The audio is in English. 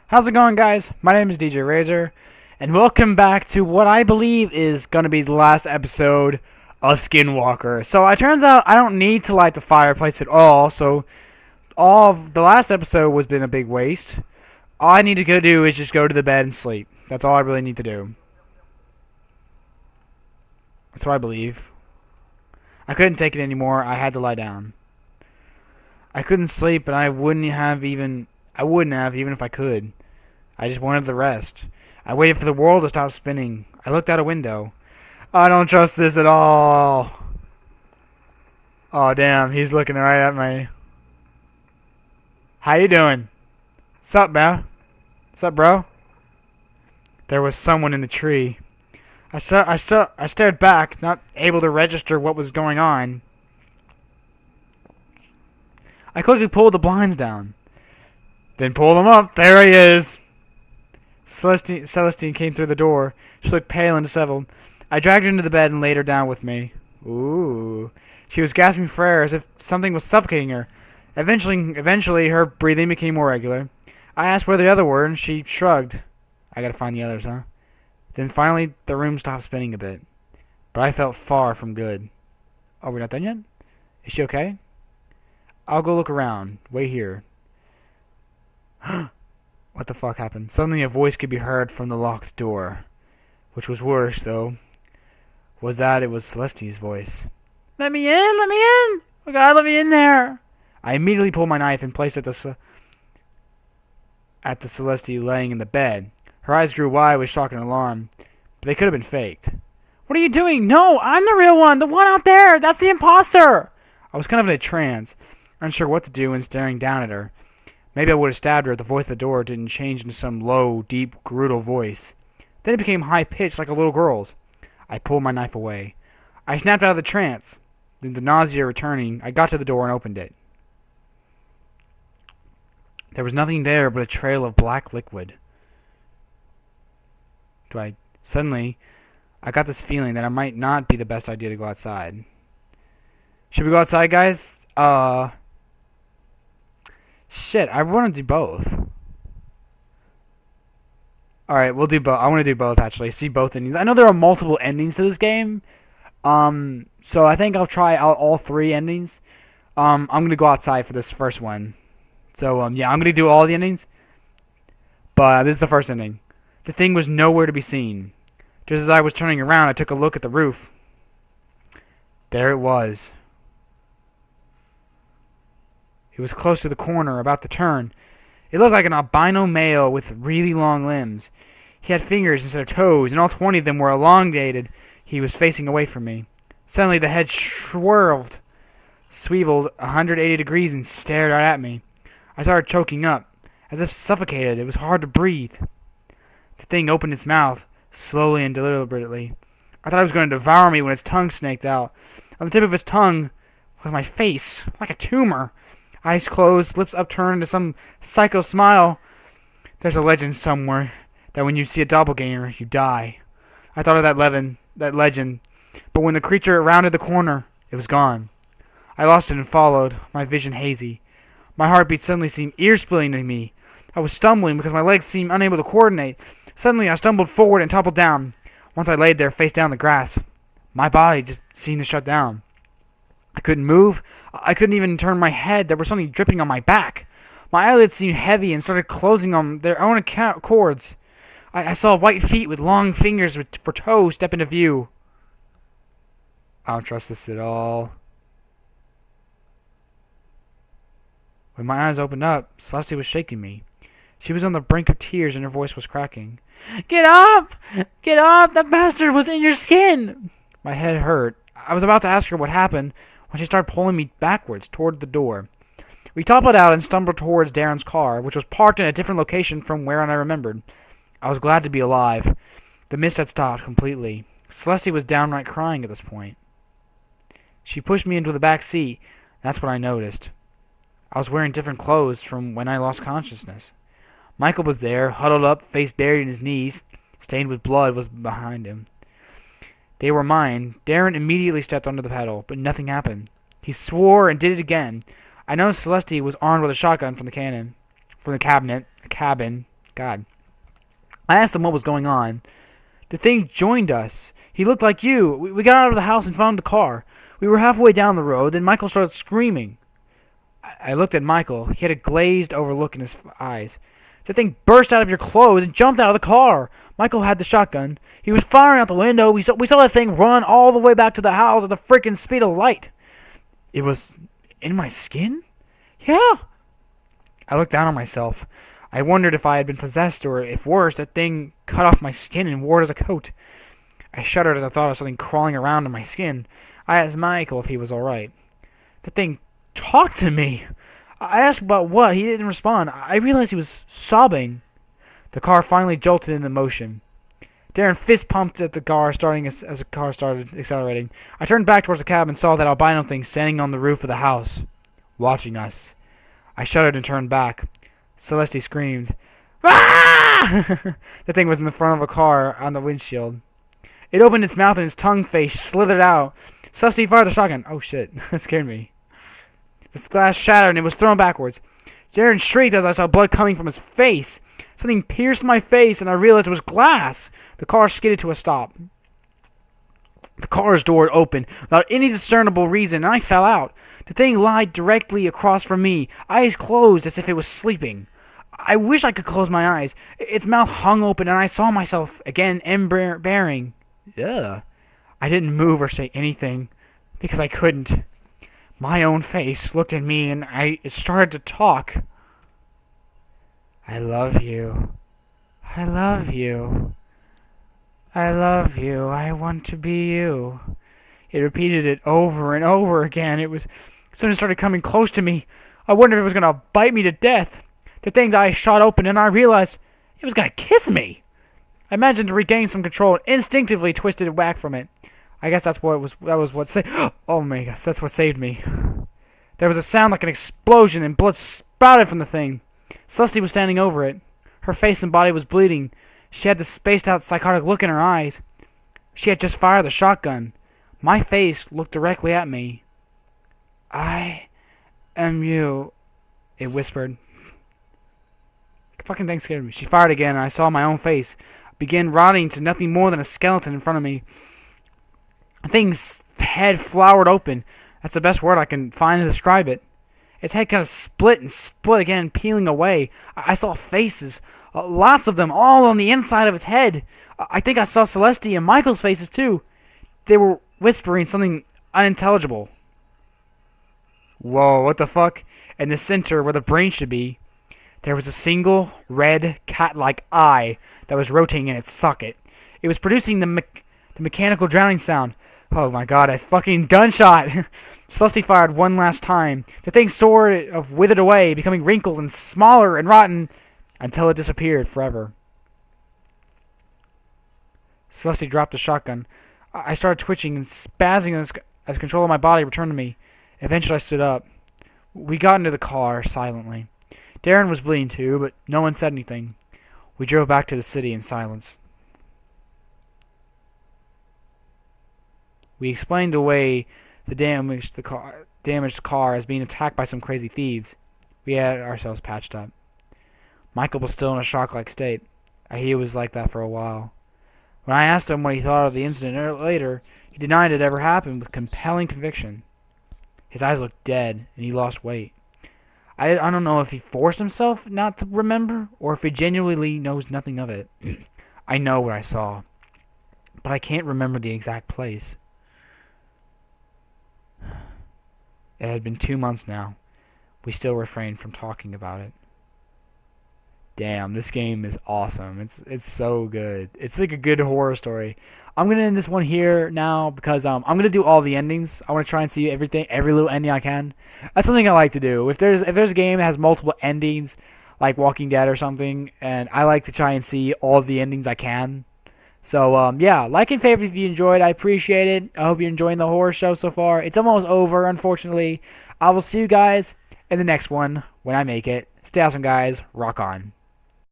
How's it going, guys? My name is DJ Razor, and welcome back to what I believe is going to be the last episode of Skinwalker. So it turns out I don't need to light the fireplace at all, so all of the last episode was been a big waste. All I need to go do is just go to the bed and sleep. That's all I really need to do. That's what I believe. I couldn't take it anymore. I had to lie down. I couldn't sleep, and I wouldn't have even if I could. I just wanted the rest. I waited for the world to stop spinning. I looked out a window. I don't trust this at all. Oh, damn. He's looking right at me. How you doing? Sup, man? Sup, bro? There was someone in the tree. I stared back, not able to register what was going on. I quickly pulled the blinds down. Then pulled them up. There he is. Celestine came through the door. She looked pale and disheveled. I dragged her into the bed and laid her down with me. Ooh. She was gasping for air as if something was suffocating her. Eventually, her breathing became more regular. I asked where the other were, and she shrugged. I gotta find the others, huh? Then finally, the room stopped spinning a bit. But I felt far from good. Oh, we're not done yet? Is she okay? I'll go look around. Wait here. What the fuck happened? Suddenly a voice could be heard from the locked door. Which was worse, though, was that it was Celestine's voice. Let me in! Let me in! Oh God, let me in there! I immediately pulled my knife and placed it at the Celeste laying in the bed. Her eyes grew wide with shock and alarm, but they could have been faked. What are you doing? No, I'm the real one! The one out there! That's the imposter! I was kind of in a trance, unsure what to do and staring down at her. Maybe I would have stabbed her if the voice at the door didn't change into some low, deep, brutal voice. Then it became high-pitched like a little girl's. I pulled my knife away. I snapped out of the trance. Then, the nausea returning, I got to the door and opened it. There was nothing there but a trail of black liquid. Suddenly, I got this feeling that it might not be the best idea to go outside. Should we go outside, guys? Shit, I want to do both. Alright, we'll do both. I want to do both, actually. See both endings. I know there are multiple endings to this game. So I think I'll try out all three endings. I'm going to go outside for this first one. So, yeah, I'm going to do all the endings. But this is the first ending. The thing was nowhere to be seen. Just as I was turning around, I took a look at the roof. There it was. It was close to the corner, about to turn. It looked like an albino male with really long limbs. He had fingers instead of toes, and all 20 of them were elongated. He was facing away from me. Suddenly the head swerved 180 degrees and stared right at me. I started choking up, as if suffocated. It was hard to breathe. The thing opened its mouth, slowly and deliberately. I thought it was going to devour me when its tongue snaked out. On the tip of its tongue was my face, like a tumor. Eyes closed, lips upturned into some psycho smile. There's a legend somewhere that when you see a doppelganger, you die. I thought of that legend, but when the creature rounded the corner, it was gone. I lost it and followed, my vision hazy. My heartbeat suddenly seemed ear-splitting to me. I was stumbling because my legs seemed unable to coordinate. Suddenly, I stumbled forward and toppled down. Once I laid there, face down in the grass. My body just seemed to shut down. I couldn't move. I couldn't even turn my head. There was something dripping on my back. My eyelids seemed heavy and started closing on their own accords. I saw white feet with long fingers for toes step into view. I don't trust this at all. When my eyes opened up, Celeste was shaking me. She was on the brink of tears and her voice was cracking. Get up! Get up! That bastard was in your skin! My head hurt. I was about to ask her what happened when she started pulling me backwards toward the door. We toppled out and stumbled towards Darren's car, which was parked in a different location from where I remembered. I was glad to be alive. The mist had stopped completely. Celeste was downright crying at this point. She pushed me into the back seat. That's what I noticed. I was wearing different clothes from when I lost consciousness. Michael was there, huddled up, face buried in his knees. Stained with blood was behind him. They were mine. Darren immediately stepped onto the pedal, but nothing happened. He swore and did it again. I noticed Celeste was armed with a shotgun from the cabin. God. I asked him what was going on. The thing joined us. He looked like you. We got out of the house and found the car. We were halfway down the road, then Michael started screaming. I looked at Michael. He had a glazed over look in his eyes. The thing burst out of your clothes and jumped out of the car. Michael had the shotgun. He was firing out the window. We saw that thing run all the way back to the house at the freaking speed of light. It was in my skin? Yeah. I looked down on myself. I wondered if I had been possessed or, if worse, that thing cut off my skin and wore it as a coat. I shuddered as I thought of something crawling around in my skin. I asked Michael if he was all right. The thing talked to me. I asked about what. He didn't respond. I realized he was sobbing. The car finally jolted into motion. Darren fist pumped at the car, starting as the car started accelerating. I turned back towards the cab and saw that albino thing standing on the roof of the house, watching us. I shuddered and turned back. Celeste screamed. Ah! The thing was in the front of a car on the windshield. It opened its mouth and its tongue face slithered out. Celeste fired the shotgun. Oh shit, that scared me. The glass shattered and it was thrown backwards. Darren shrieked as I saw blood coming from his face. Something pierced my face and I realized it was glass. The car skidded to a stop. The car's door opened without any discernible reason and I fell out. The thing lied directly across from me, eyes closed as if it was sleeping. I wish I could close my eyes. Its mouth hung open and I saw myself again bearing. Ugh. I didn't move or say anything because I couldn't. My own face looked at me and it started to talk. I love you. I love you. I love you. I want to be you. It repeated it over and over again. Something started coming close to me. I wondered if it was going to bite me to death. The thing's eyes shot open and I realized it was going to kiss me. I imagined to regain some control and instinctively twisted it back from it. I guess that was what saved. Oh my gosh, that's what saved me. There was a sound like an explosion and blood spouted from the thing. Celeste was standing over it. Her face and body was bleeding. She had the spaced out psychotic look in her eyes. She had just fired the shotgun. My face looked directly at me. I am you, it whispered. The fucking thing scared me. She fired again and I saw my own face begin rotting to nothing more than a skeleton in front of me. The thing's head flowered open. That's the best word I can find to describe it. Its head kind of split and split again, peeling away. I saw faces, lots of them, all on the inside of its head. I think I saw Celeste and Michael's faces too. They were whispering something unintelligible. Whoa, what the fuck? In the center, where the brain should be, there was a single red cat-like eye that was rotating in its socket. It was producing the mechanical drowning sound. Oh my god, a fucking gunshot! Celeste fired one last time. The thing sort of withered away, becoming wrinkled and smaller and rotten, until it disappeared forever. Celeste dropped the shotgun. I started twitching and spazzing as control of my body returned to me. Eventually I stood up. We got into the car silently. Darren was bleeding too, but no one said anything. We drove back to the city in silence. We explained away the damaged car as being attacked by some crazy thieves. We had ourselves patched up. Michael was still in a shock-like state. He was like that for a while. When I asked him what he thought of the incident later, he denied it ever happened with compelling conviction. His eyes looked dead, and he lost weight. I don't know if he forced himself not to remember, or if he genuinely knows nothing of it. I know what I saw, but I can't remember the exact place. It had been 2 months now. We still refrained from talking about it. Damn, this game is awesome. It's so good. It's like a good horror story. I'm gonna end this one here now because I'm gonna do all the endings. I want to try and see every little ending I can. That's something I like to do. If there's a game that has multiple endings, like Walking Dead or something, and I like to try and see all of the endings I can. So yeah, like and favorite if you enjoyed. I appreciate it. I hope you're enjoying the horror show so far. It's almost over, unfortunately. I will see you guys in the next one when I make it. Stay awesome, guys. Rock on.